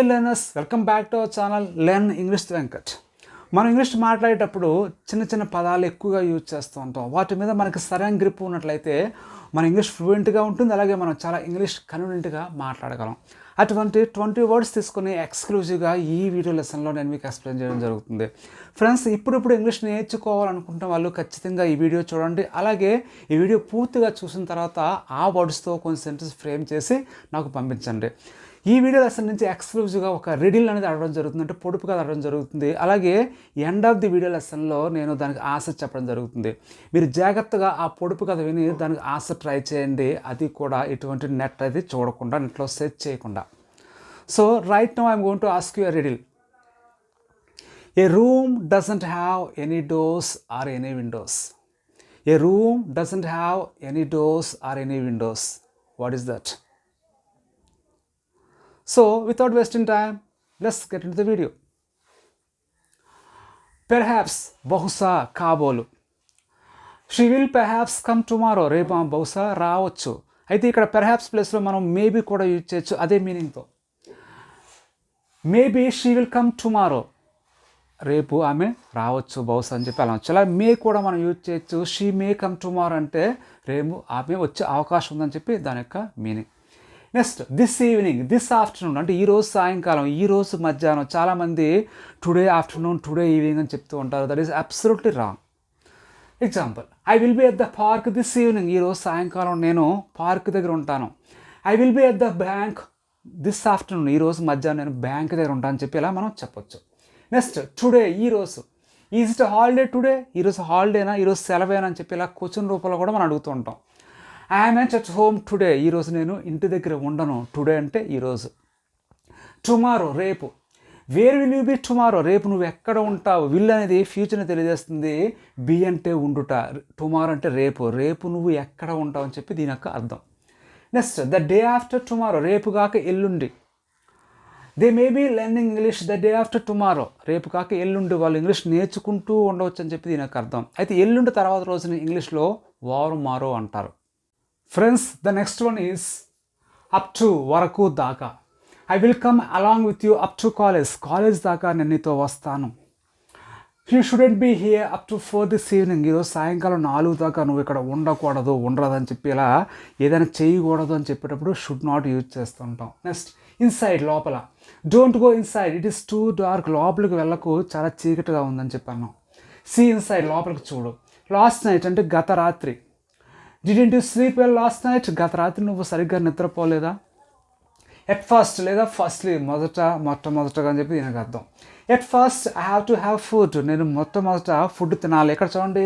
Dear learners, welcome back to our channel learn English Venkat. మనం English మాట్లాడేటప్పుడు చిన్న చిన్న పదాలు ఎక్కువగా యూజ్ చేస్తూ ఉంటాం. వాటి మీద మనకి సరైన గ్రిప్ ఉన్నట్లయితే మన ఇంగ్లీష్ ఫ్లూయెంట్గా ఉంటుంది. అలాగే మనం చాలా ఇంగ్లీష్ కన్వీనియంట్గా మాట్లాడగలం. అటువంటి 20 వర్డ్స్ తీసుకుని ఎక్స్క్లూజివ్గా ఈ వీడియో లెసన్లో నేను మీకు ఎక్స్ప్లెయిన్ చేయడం జరుగుతుంది. ఫ్రెండ్స్, ఇప్పుడిప్పుడు ఇంగ్లీష్ నేర్చుకోవాలనుకుంటున్న వాళ్ళు ఖచ్చితంగా ఈ వీడియో చూడండి. అలాగే ఈ వీడియో పూర్తిగా చూసిన తర్వాత ఆ వర్డ్స్తో కొన్ని సెంటెన్స్ ఫ్రేమ్ చేసి నాకు పంపించండి. ఈ వీడియో లెసన్ నుంచి ఎక్స్క్లూజివ్గా ఒక రిడిల్ అనేది అడగడం జరుగుతుంది, అంటే పొడుపుగా అడగడం జరుగుతుంది. అలాగే ఎండ్ ఆఫ్ ది వీడియో లెసన్లో నేను దానికి ఆన్సర్ చెప్పడం జరుగుతుంది. మీరు జాగ్రత్తగా ఆ పొడుపు కథ విని దానికి ఆన్సర్ ట్రై చేయండి. అది కూడా ఎటువంటి నెట్ అది చూడకుండా, నెట్లో సెర్చ్ చేయకుండా. So right now I'm going to ask you a riddle. A room doesn't have any doors or any Windows. A room doesn't have any doors or any Windows. What is that? So, without wasting time, let's get into the video. Perhaps, బహుశా కాబోలు. She will perhaps come tomorrow. రేపు బహుశా రావచ్చు. అయితే ఇక్కడ perhaps ప్లేస్లో మనం maybe కూడా యూజ్ చేయొచ్చు అదే మీనింగ్తో. Maybe she will come tomorrow. రేపు ఆమె రావచ్చు బహుశా అని చెప్పి అలా వచ్చు. అలా మే కూడా మనం యూజ్ చేయొచ్చు. షీ మే కమ్ టుమారో అంటే రేపు ఆమె వచ్చే అవకాశం ఉందని చెప్పి దాని యొక్క meaning. Next, this evening, this afternoon అంటే ఈరోజు సాయంకాలం, ఈరోజు మధ్యాహ్నం. చాలామంది టుడే ఆఫ్టర్నూన్, టుడే ఈవినింగ్ అని చెప్తూ ఉంటారు. That is absolutely wrong. Example, I will be at the park this evening. ఈరోజు సాయంకాలం నేను పార్క్ దగ్గర ఉంటాను. I will be at the bank this afternoon. ఈరోజు మధ్యాహ్నం నేను బ్యాంక్ దగ్గర ఉంటాను అని చెప్పి ఇలా మనం చెప్పొచ్చు. నెక్స్ట్, టుడే, ఈరోజు. Is it holiday today? ఈరోజు హాలిడేనా, ఈరోజు సెలవేనా అని చెప్పి ఇలా క్వశ్చన్ రూపంలో కూడా మనం అడుగుతూ ఉంటాం. I'm at home today. ఈరోజు నేను ఇంటి దగ్గర ఉండను. టుడే అంటే ఈరోజు. టుమారో, రేపు. Where will you be tomorrow? రేపు నువ్వు ఎక్కడ ఉంటావు? విల్ అనేది ఫ్యూచర్ని తెలియజేస్తుంది. బి అంటే ఉండుట. టుమారో అంటే రేపు. రేపు నువ్వు ఎక్కడ ఉంటావు అని చెప్పి దీని యొక్క అర్థం. Next, the day after tomorrow. రేపు కాక ఎల్లుండి. They may be learning English the day after tomorrow. రేపు కాక ఎల్లుండి వాళ్ళు ఇంగ్లీష్ నేర్చుకుంటూ ఉండవచ్చు అని చెప్పి దీని యొక్క అర్థం. అయితే ఎల్లుండి తర్వాత రోజుని ఇంగ్లీష్లో వారు మారో అంటారు. Friends, the next one is up to, వరకు, దాకా. I will come along with you up to college. College దాకా నేను నీతో వస్తాను. You shouldn't be here up to 4 this evening. ఈరోజు సాయంకాలం 4 దాకా నువ్వు ఇక్కడ ఉండకూడదు, ఉండదు అని చెప్పి ఇలా ఏదైనా చేయకూడదు అని చెప్పేటప్పుడు షుడ్ నాట్ యూజ్ చేస్తుంటాం. నెక్స్ట్, ఇన్సైడ్, లోపల. Don't go inside, it is two dark. లోపలికి వెళ్ళకు, చాలా చీకటిగా ఉందని చెప్పాను. సీ ఇన్సైడ్, లోపలికి చూడు. లాస్ట్ నైట్ అంటే గత రాత్రి. Didn't you sleep well last night? గత రాత్రి నువ్వు సరిగ్గా నిద్రపోలేదా? ఎట్ ఫస్ట్ లేదా ఫస్ట్లీ, మొట్టమొదటగా అని చెప్పి దీనికి అర్థం. At first I have to have food. నేను మొట్టమొదట ఫుడ్ తినాలి. ఇక్కడ చూడండి,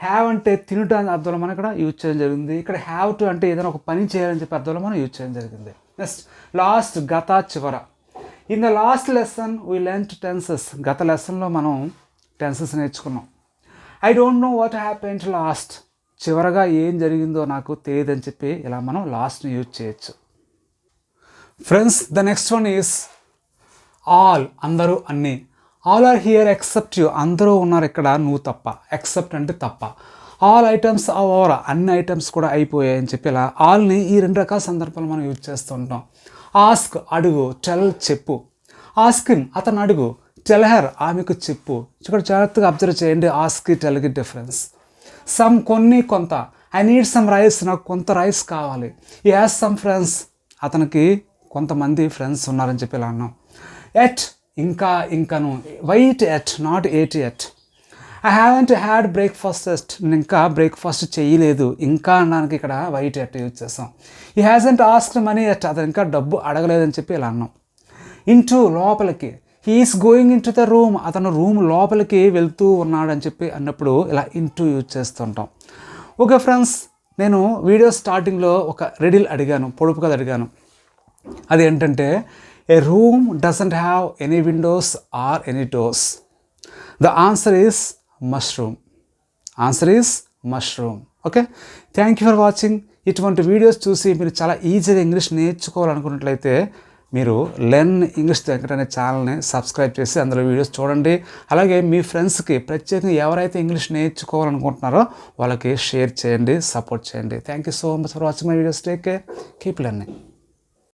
హ్యావ్ అంటే తినుట అని అర్థంలో మనం ఇక్కడ యూజ్ చేయడం జరిగింది. ఇక్కడ హ్యావ్ టు అంటే ఏదైనా ఒక పని చేయాలని చెప్పి అర్థంలో మనం యూజ్ చేయడం జరిగింది. నెక్స్ట్, లాస్ట్, గత, చివర. In the last lesson we learn tenses. గత లెసన్లో మనం టెన్సెస్ నేర్చుకున్నాం. I don't know what happened last. చివరగా ఏం జరిగిందో నాకు తెలియదని చెప్పి ఇలా మనం లాస్ట్ని యూజ్ చేయొచ్చు. Friends, the next one is all, అందరూ, అన్నీ. All are here except you. అందరూ ఉన్నారు ఇక్కడ, నువ్వు తప్ప. ఎక్సెప్ట్ అంటే తప్ప. All items are over. అన్ని ఐటమ్స్ కూడా అయిపోయాయి అని చెప్పి ఇలా ఆల్ని ఈ 2 రకాల సందర్భాలు మనం యూజ్ చేస్తూ ఉంటాం. ఆస్క్, అడుగు. టెల్, చెప్పు. ఆస్క్ హిమ్, అతను అడుగు. టెల్ హర్, ఆమెకు చెప్పు. ఇక్కడ జాగ్రత్తగా అబ్జర్వ్ చేయండి ఆస్క్కి టెల్కి డిఫరెన్స్. సమ్, కొన్ని, కొంత. ఐ నీడ్ సమ్ రైస్, నాకు కొంత రైస్ కావాలి. ఈ హ్యాస్ సమ్ ఫ్రెండ్స్, అతనికి కొంతమంది ఫ్రెండ్స్ ఉన్నారని చెప్పి ఇలా అన్నాం. ఎట్, ఇంకా, ఇంకను. White at, not eight at. I haven't had breakfast. నేను ఇంకా బ్రేక్ఫాస్ట్ చేయలేదు. ఇంకా అనడానికి ఇక్కడ వైట్ ఎట్ యూజ్ చేస్తాం. ఈ హ్యాజంట్ ఆస్క్డ్ మనీ ఎట్, అతను ఇంకా డబ్బు అడగలేదని చెప్పి ఇలా అన్నాం. ఇంటూ, లోపలికి. He is going into the room, అతను రూమ్ లోపలికి వెళ్తూ ఉన్నాడు అని చెప్పి అన్నప్పుడు ఇలా ఇంటూ యూజ్ చేస్తుంటాం. ఓకే ఫ్రెండ్స్, నేను వీడియో స్టార్టింగ్లో ఒక రిడిల్ అడిగాను, పొడుపు కథ అడిగాను. అది ఏంటంటే, a room doesn't have any windows or any doors. The answer is mushroom. Answer is mushroom. Okay, thank you for watching. ఇటువంటి వీడియోస్ చూసి మీరు చాలా ఈజీగా ఇంగ్లీష్ నేర్చుకోవాలనుకున్నట్లయితే మీరు లెర్న్ ఇంగ్లీష్ వెంకట్ అనే ఛానల్ని సబ్స్క్రైబ్ చేసి అందులో వీడియోస్ చూడండి. అలాగే మీ ఫ్రెండ్స్కి, ప్రత్యేకంగా ఎవరైతే ఇంగ్లీష్ నేర్చుకోవాలనుకుంటున్నారో వాళ్ళకి షేర్ చేయండి, సపోర్ట్ చేయండి. Thank you so much for watching my videos. Take care, keep learning.